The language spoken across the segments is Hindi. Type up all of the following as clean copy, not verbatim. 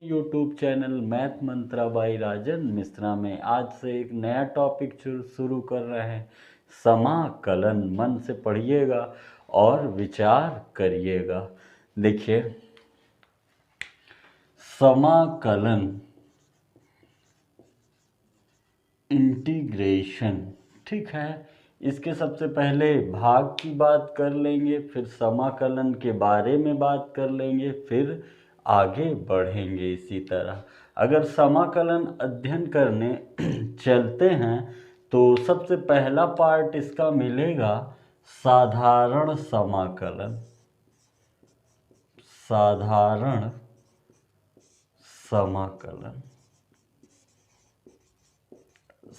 YouTube channel math Mantra by Rajan Mishra में आज से एक नया टॉपिक शुरू कर रहे हैं। समाकलन। मन से पढ़िएगा और विचार करिएगा। देखिए, समाकलन, इंटीग्रेशन, ठीक है। इसके सबसे पहले भाग की बात कर लेंगे, फिर समाकलन के बारे में बात कर लेंगे, फिर आगे बढ़ेंगे इसी तरह। अगर समाकलन अध्ययन करने चलते हैं तो सबसे पहला पार्ट इसका मिलेगा साधारण समाकलन। साधारण समाकलन।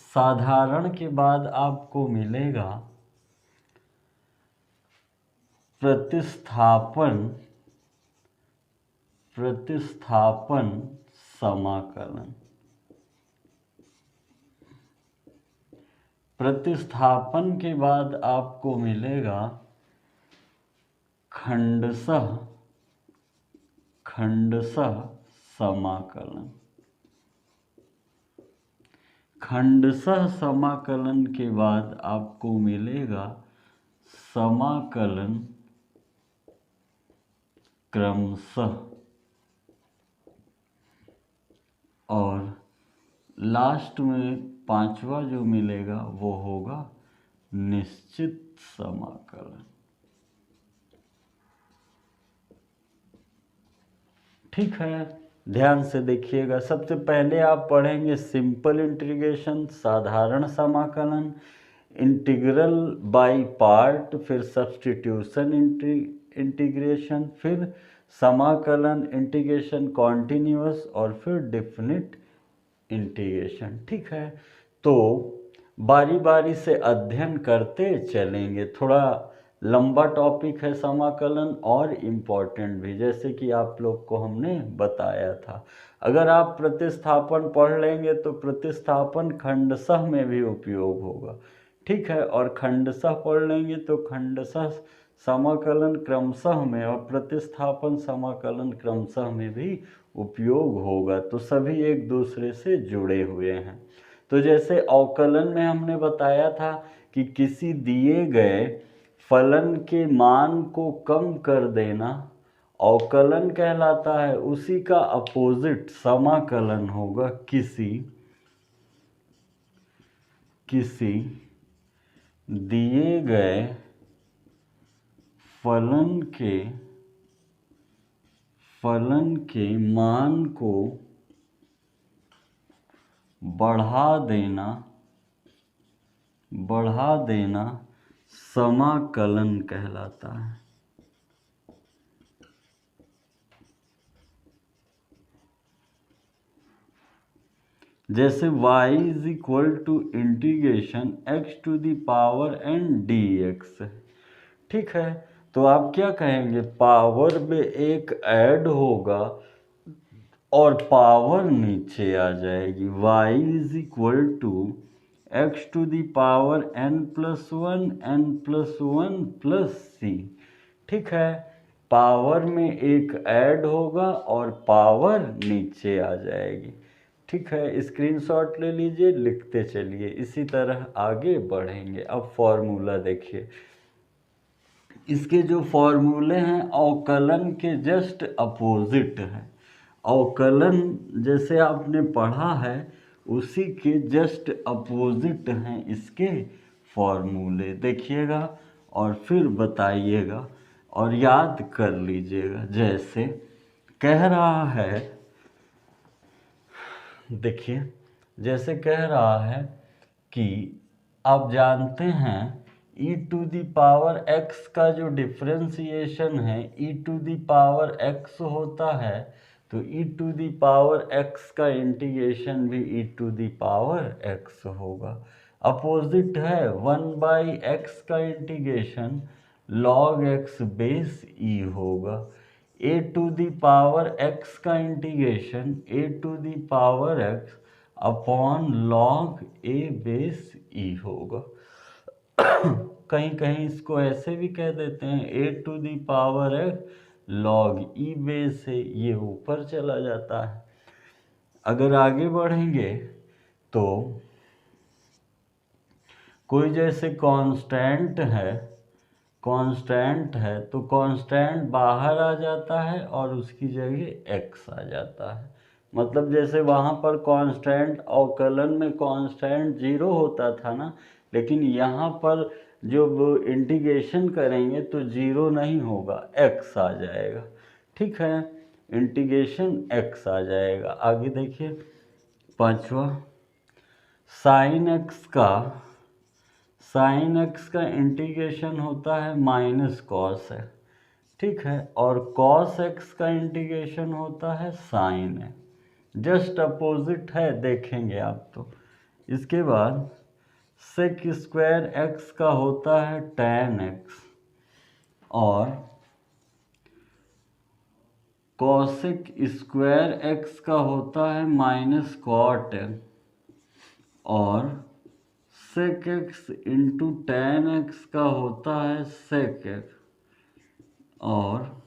साधारण के बाद आपको मिलेगा प्रतिस्थापन समाकलन। प्रतिस्थापन के बाद आपको मिलेगा खंडशः समाकलन। खंडशः समाकलन के बाद आपको मिलेगा समाकलन क्रमशः, और लास्ट में पांचवा जो मिलेगा वो होगा निश्चित समाकलन। ठीक है, ध्यान से देखिएगा। सबसे पहले आप पढ़ेंगे सिंपल इंटीग्रेशन, साधारण समाकलन, इंटीग्रल बाय पार्ट, फिर सब्स्टिट्यूशन इंटीग्रेशन, फिर समाकलन इंटीग्रेशन कॉन्टिन्यूअस, और फिर डेफिनिट इंटीग्रेशन। ठीक है, तो बारी बारी से अध्ययन करते चलेंगे। थोड़ा लंबा टॉपिक है समाकलन और इम्पोर्टेंट भी, जैसे कि आप लोग को हमने बताया था। अगर आप प्रतिस्थापन पढ़ लेंगे तो प्रतिस्थापन खंडशः में भी उपयोग होगा। ठीक है, और खंडशः पढ़ लेंगे तो खंडशः समाकलन क्रमशः में और प्रतिस्थापन समाकलन क्रमशः में भी उपयोग होगा। तो सभी एक दूसरे से जुड़े हुए हैं। तो जैसे अवकलन में हमने बताया था कि किसी दिए गए फलन के मान को कम कर देना अवकलन कहलाता है। उसी का अपोजिट समाकलन होगा। किसी दिए गए फलन के मान को बढ़ा देना समाकलन कहलाता है। जैसे y is equal to integration x to the power n dx। ठीक है, तो आप क्या कहेंगे, पावर में एक ऐड होगा और पावर नीचे आ जाएगी। y is equal to x to the power n+1 n+1 plus c। ठीक है, पावर में एक ऐड होगा और पावर नीचे आ जाएगी। ठीक है, स्क्रीनशॉट ले लीजिए, लिखते चलिए, इसी तरह आगे बढ़ेंगे। अब फॉर्मूला देखिए। इसके जो फॉर्मूले हैं अवकलन के जस्ट अपोजिट है। अवकलन जैसे आपने पढ़ा है उसी के जस्ट अपोजिट हैं इसके फॉर्मूले। देखिएगा और फिर बताइएगा और याद कर लीजिएगा। जैसे कह रहा है, देखिए, जैसे कह रहा है कि आप जानते हैं e to the power x का जो डिफ्रेंसिएशन है e to the power x होता है, तो e to the power x का इंटीग्रेशन भी e to the power x होगा। अपोजिट है 1/x का integration log x base e होगा। a to the power x का integration a to the power x upon log a base e होगा। कहीं कहीं इसको ऐसे भी कह देते हैं a to the power x log e base से, ये ऊपर चला जाता है। अगर आगे बढ़ेंगे तो कोई जैसे कांस्टेंट है तो कांस्टेंट बाहर आ जाता है और उसकी जगह x आ जाता है। मतलब जैसे वहाँ पर कांस्टेंट अवकलन में कांस्टेंट 0 होता था ना, लेकिन यहाँ पर जब इंटीग्रेशन करेंगे तो 0 नहीं होगा, x आ जाएगा। ठीक है, इंटीग्रेशन x आ जाएगा। आगे देखिए 5वां, साइन एक्स का इंटीग्रेशन होता है माइनस कॉस है। ठीक है, और कॉस एक्स का इंटीग्रेशन होता है साइन है। जस्ट अपोजिट है, देखेंगे आप तो। इसके बाद सेक स्क्वायर एक्स का होता है tan एक्स और कॉसेक स्क्वायर एक्स का होता है माइनस कॉट और sec X into tan X का होता है सेक एक्स और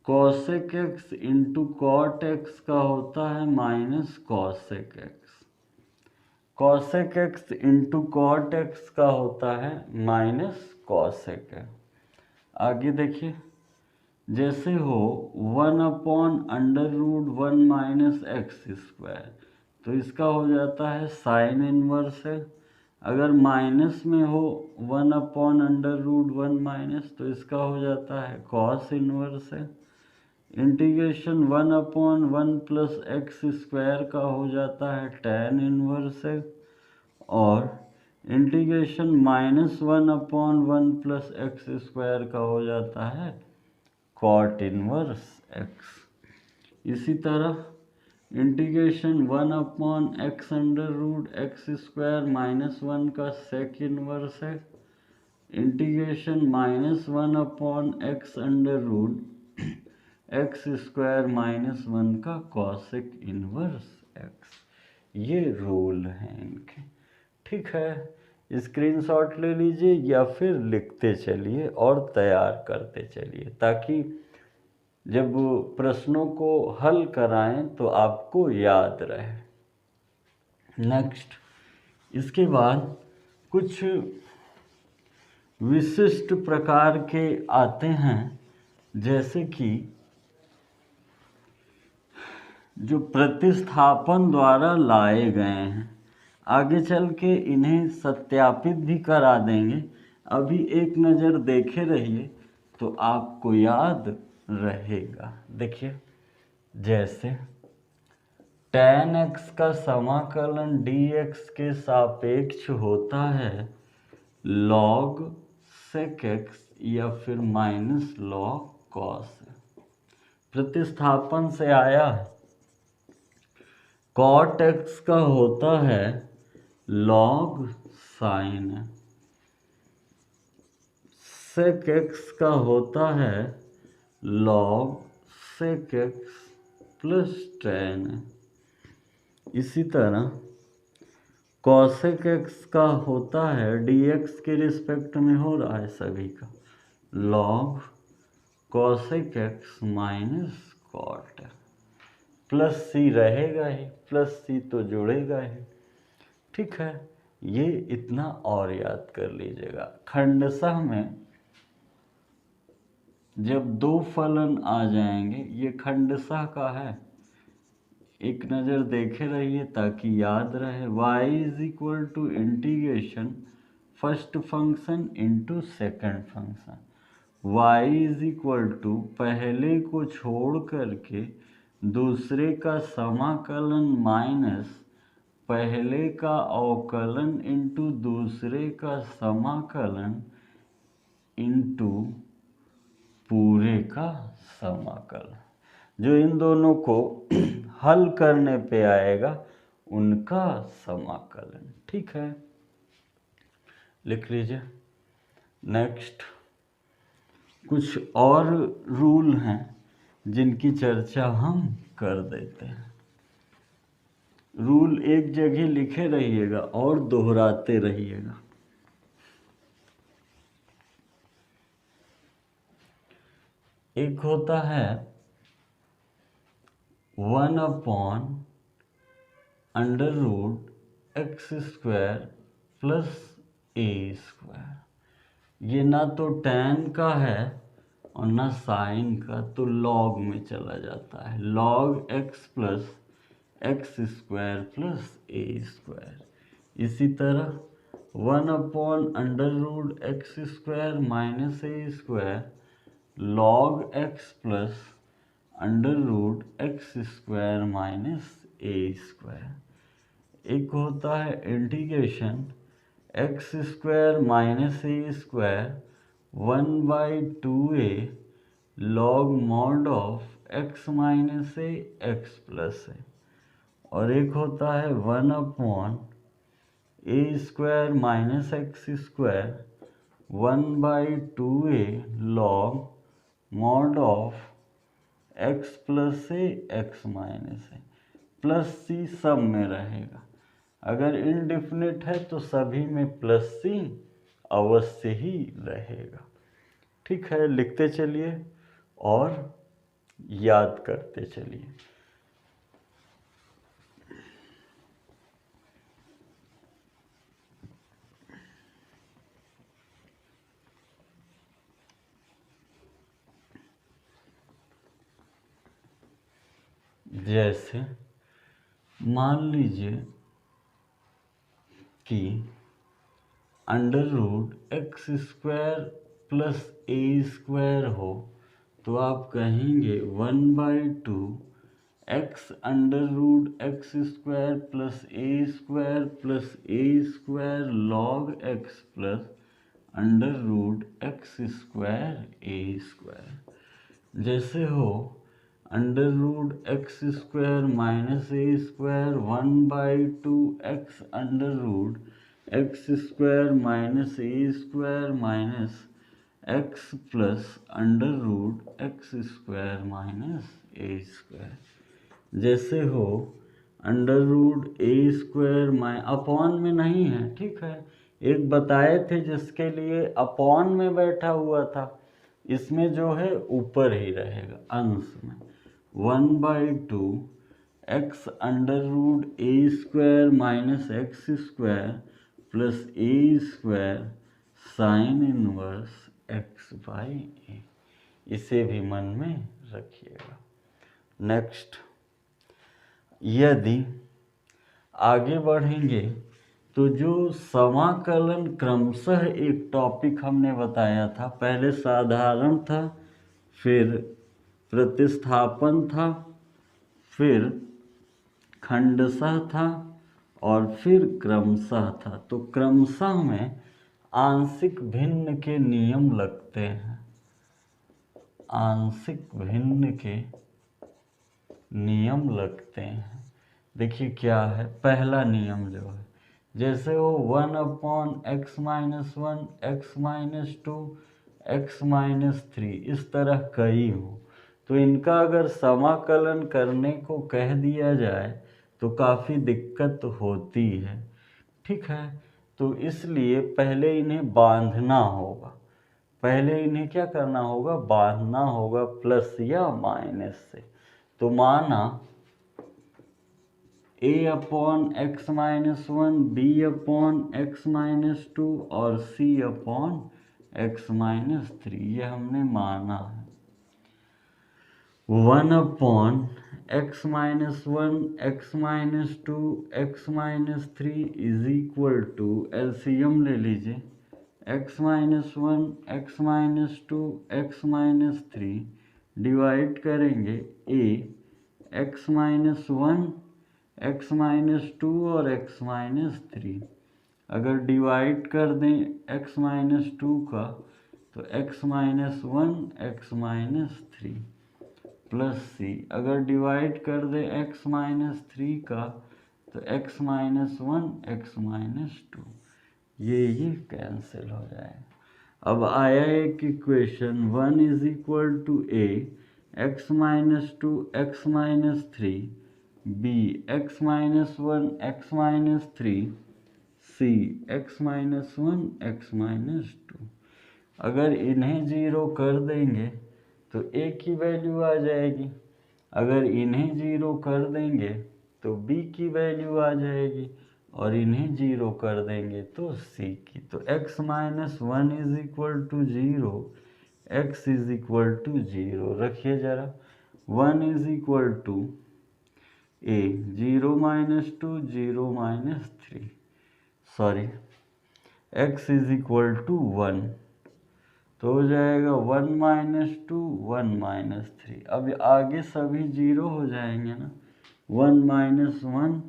cosec X into cot X का होता है minus cosec X. Cosec X into cot X का होता है माइनस कॉसेक एक्स। आगे देखिए, जैसे हो 1/√1 माइनस एक्स स्क्वायर, तो इसका हो जाता है साइन इनवर्स है। अगर माइनस में हो 1/√1 माइनस, तो इसका हो जाता है कॉस इनवर्स है। इंटीग्रेशन 1/1 प्लस एक्स स्क्वायर का हो जाता है tan इनवर्स है और इंटीग्रेशन -1/1 प्लस एक्स स्क्वायर का हो जाता है कॉट इनवर्स एक्स। इसी तरह इंटीग्रेशन 1/x√x² -1 का सेक इनवर्स है। इंटीग्रेशन -1/x√x² -1 का कॉसेक इनवर्स एक्स। ये रूल हैं इनके। ठीक है, स्क्रीनशॉट ले लीजिए या फिर लिखते चलिए और तैयार करते चलिए, ताकि जब प्रश्नों को हल कराएं तो आपको याद रहे। नेक्स्ट, इसके बाद कुछ विशिष्ट प्रकार के आते हैं, जैसे कि जो प्रतिस्थापन द्वारा लाए गए हैं। आगे चल के इन्हें सत्यापित भी करा देंगे, अभी एक नज़र देखे रहिए तो आपको याद रहेगा। देखिए, जैसे tan x का समाकलन dx के सापेक्ष होता है log sec x या फिर माइनस log cos। प्रतिस्थापन से आया है। cot x का होता है log sin, sec x का होता है log sec x plus tan। इसी तरह cosec x का होता है, dx के रिस्पेक्ट में हो रहा है सभी का, log cosec x minus cot। Plus C रहेगा ही, प्लस सी तो जुड़ेगा ही। ठीक है, ये इतना और याद कर लीजिएगा। खंडशः में जब दो फलन आ जाएंगे, ये खंडशः का है, एक नज़र देखे रहिए ताकि याद रहे। y = integration first function into second function. y = पहले को छोड़ करके दूसरे का समाकलन माइनस पहले का अवकलन इंटू दूसरे का समाकलन इंटू पूरे का समाकलन। जो इन दोनों को हल करने पे आएगा उनका समाकलन। ठीक है, लिख लीजिए। नेक्स्ट, कुछ और रूल हैं जिनकी चर्चा हम कर देते हैं। रूल एक जगह लिखे रहिएगा और दोहराते रहिएगा। एक होता है 1/√x² प्लस a²। ये ना तो tan का है और ना sin का, तो log में चला जाता है, log x plus x² plus a²। इसी तरह 1/√x² minus a² log x plus √x² minus a²। एक होता है integration x² minus a² 1/2a log mod of x minus a x plus a, और एक होता है 1/a² minus x² 1/2a log mod of x plus a x minus a, plus c सब में रहेगा। अगर इनडिफिनिट है तो सभी में प्लस c अवश्य ही रहेगा। ठीक है, लिखते चलिए और याद करते चलिए। जैसे मान लीजिए कि √x² प्लस a² हो, तो आप कहेंगे 1/2 x √x² plus a² plus a² log x plus √x² a²। जैसे हो √x² minus a² 1/2 x √x² minus a² minus x plus √x² minus a²। जैसे हो √a² अपॉन में नहीं है, ठीक है, एक बताए थे जिसके लिए अपॉन में बैठा हुआ था, इसमें जो है ऊपर ही रहेगा अंश में 1/2 x √a² minus x² plus a² sine inverse x/a। इसे भी मन में रखिएगा। नेक्स्ट, यदि आगे बढ़ेंगे तो जो समाकलन क्रमशः एक टॉपिक हमने बताया था, पहले साधारण था, फिर प्रतिस्थापन था, फिर खंडशः था और फिर क्रमशः था। तो क्रमशः में आंशिक भिन्न के नियम लगते हैं, आंशिक भिन्न के नियम लगते हैं। देखिए क्या है पहला नियम जो है, जैसे वो 1/x-1 x-2 x-3 इस तरह कई हो, तो इनका अगर समाकलन करने को कह दिया जाए तो काफ़ी दिक्कत होती है। ठीक है, तो इसलिए पहले इन्हें बांधना होगा, पहले इन्हें क्या करना होगा, बांधना होगा प्लस या माइनस से। तो माना a/x-1 b/x-2 और c/x-3, ये हमने माना है। 1/x-1 x-2 x-3 is equal to, LCM ले लीजिए, x-1 x-2 x-3 डिवाइड करेंगे a x-1 x-2 और x-3। अगर डिवाइड कर दें x-2 का तो x-1 x-3 प्लस c, अगर डिवाइड कर दें x-3 का तो x-1 x-2, ये कैंसिल हो जाए। अब आया एक equation 1 is equal to a x-2 x-3 b x-1 x-3 c x-1 x-2। अगर इन्हें जीरो कर देंगे तो a की वैल्यू आ जाएगी, अगर इन्हें 0 कर देंगे तो b की वैल्यू आ जाएगी, और इन्हें 0 कर देंगे तो c की। तो x minus 1 is equal to 0, x is equal to 0 रखिए ज़रा। 1 is equal to a, 0 minus 2, 0 minus 3, sorry, x is equal to 1, तो हो जाएगा 1 माइनस 2, 1 माइनस 3। अब आगे सभी 0 हो जाएंगे ना, 1 माइनस 1,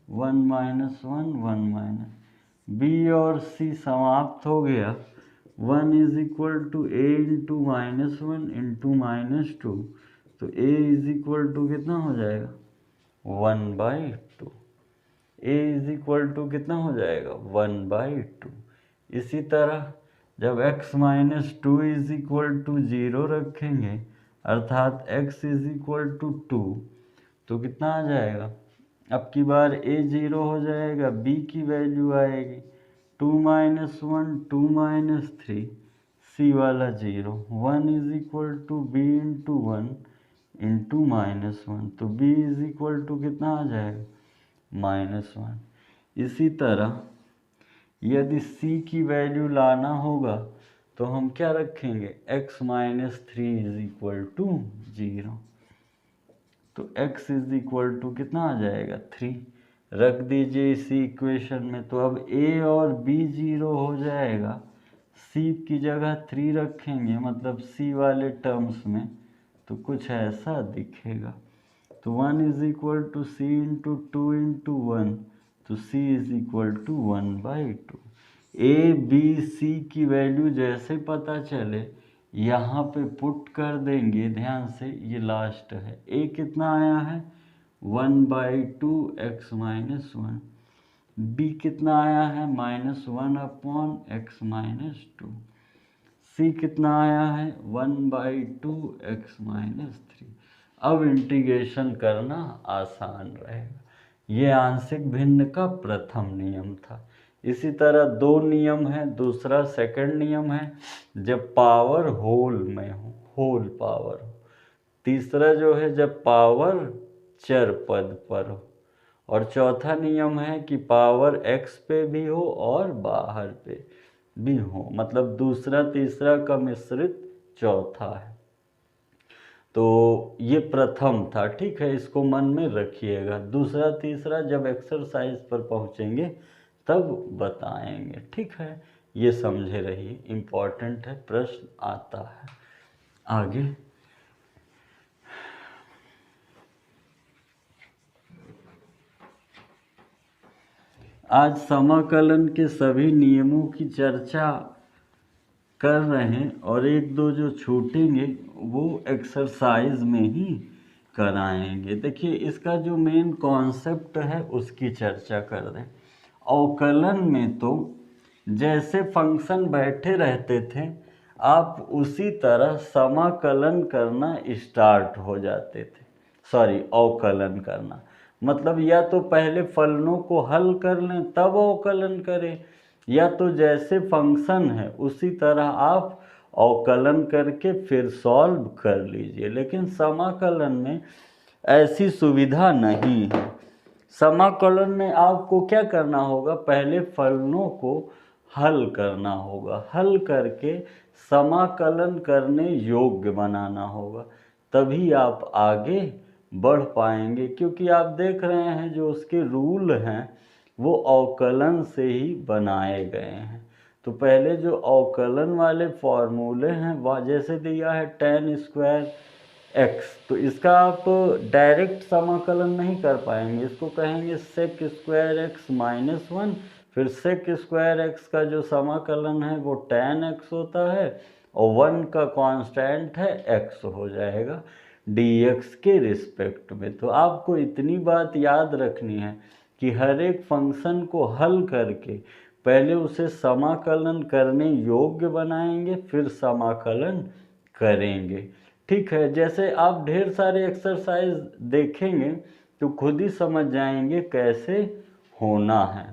1 माइनस 1, 1 माइनस, b और c समाप्त हो गया। 1 is equal to a into minus 1 into minus 2, तो a इज इक्वल टू कितना हो जाएगा 1/2। a इज इक्वल टू कितना हो जाएगा 1/2। इसी तरह जब x minus 2 is equal to 0 रखेंगे, अर्थात x इज इक्वल टू 2, तो कितना आ जाएगा, अब की बार a 0 हो जाएगा, b की वैल्यू आएगी 2 माइनस 1, 2 माइनस 3, c वाला 0, 1 is equal to b into 1 into minus 1, तो b इज इक्वल टू कितना आ जाएगा -1। इसी तरह यदि c की वैल्यू लाना होगा तो हम क्या रखेंगे, x minus 3 is equal to 0, तो x इज इक्वल टू कितना आ जाएगा 3, रख दीजिए इसी इक्वेशन में। तो अब a और b 0 हो जाएगा, c की जगह 3 रखेंगे, मतलब c वाले टर्म्स में, तो कुछ ऐसा दिखेगा। तो 1 is equal to c into 2 into 1, तो c is equal to 1/2। a b c की वैल्यू जैसे पता चले यहाँ पे पुट कर देंगे, ध्यान से, ये लास्ट है। a कितना आया है 1/2 x माइनस 1, b कितना आया है -1/x माइनस 2, c कितना आया है 1/2 x माइनस 3। अब इंटीग्रेशन करना आसान रहेगा। ये आंशिक भिन्न का प्रथम नियम था। इसी तरह दो नियम है। दूसरा सेकंड नियम है जब पावर होल में हो, होल पावर हो। तीसरा जो है जब पावर चर पद पर हो। और चौथा नियम है कि पावर x पे भी हो और बाहर पे भी हो, मतलब दूसरा तीसरा का मिश्रित चौथा है। तो ये प्रथम था, ठीक है, इसको मन में रखिएगा। दूसरा तीसरा जब एक्सरसाइज पर पहुंचेंगे तब बताएंगे, ठीक है। ये समझे रहिए, इम्पॉर्टेंट है, प्रश्न आता है। आगे आज समाकलन के सभी नियमों की चर्चा कर रहे हैं और एक दो जो छूटेंगे वो एक्सरसाइज में ही कराएंगे। देखिए इसका जो मेन कॉन्सेप्ट है उसकी चर्चा कर दें। अवकलन में तो जैसे फंक्शन बैठे रहते थे आप उसी तरह समाकलन करना स्टार्ट हो जाते थे। सॉरी, अवकलन करना मतलब या तो पहले फलनों को हल कर लें तब अवकलन करें, या तो जैसे फंक्शन है उसी तरह आप अवकलन करके फिर सॉल्व कर लीजिए। लेकिन समाकलन में ऐसी सुविधा नहीं है। समाकलन में आपको क्या करना होगा, पहले फलनों को हल करना होगा, हल करके समाकलन करने योग्य बनाना होगा, तभी आप आगे बढ़ पाएंगे। क्योंकि आप देख रहे हैं जो उसके रूल हैं वो अवकलन से ही बनाए गए हैं। तो पहले जो अवकलन वाले फॉर्मूले हैं वह जैसे दिया है tan स्क्वायर x, तो इसका आप डायरेक्ट समाकलन नहीं कर पाएंगे, इसको कहेंगे sec स्क्वायर x माइनस 1, फिर sec स्क्वायर x का जो समाकलन है वो tan x होता है और 1 का कांस्टेंट है x हो जाएगा dx के रिस्पेक्ट में। तो आपको इतनी बात याद रखनी है कि हर एक फंक्शन को हल करके पहले उसे समाकलन करने योग्य बनाएंगे फिर समाकलन करेंगे, ठीक है। जैसे आप ढेर सारे एक्सरसाइज देखेंगे तो खुद ही समझ जाएंगे कैसे होना है।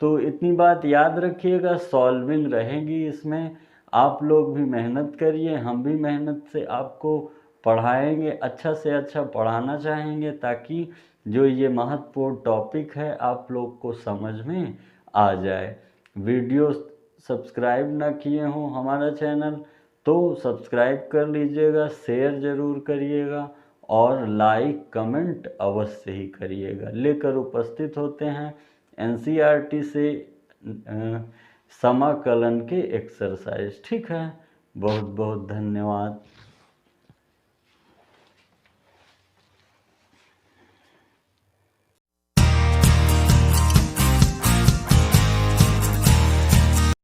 तो इतनी बात याद रखिएगा, सॉल्विंग रहेगी इसमें, आप लोग भी मेहनत करिए, हम भी मेहनत से आपको पढ़ाएंगे, अच्छा से अच्छा पढ़ाना चाहेंगे ताकि जो ये महत्वपूर्ण टॉपिक है आप लोग को समझ में आ जाए। वीडियो सब्सक्राइब ना किए हों हमारा चैनल तो सब्सक्राइब कर लीजिएगा, शेयर ज़रूर करिएगा और लाइक कमेंट अवश्य ही करिएगा। लेकर उपस्थित होते हैं एनसीईआरटी से समाकलन के एक्सरसाइज। ठीक है, बहुत बहुत धन्यवाद।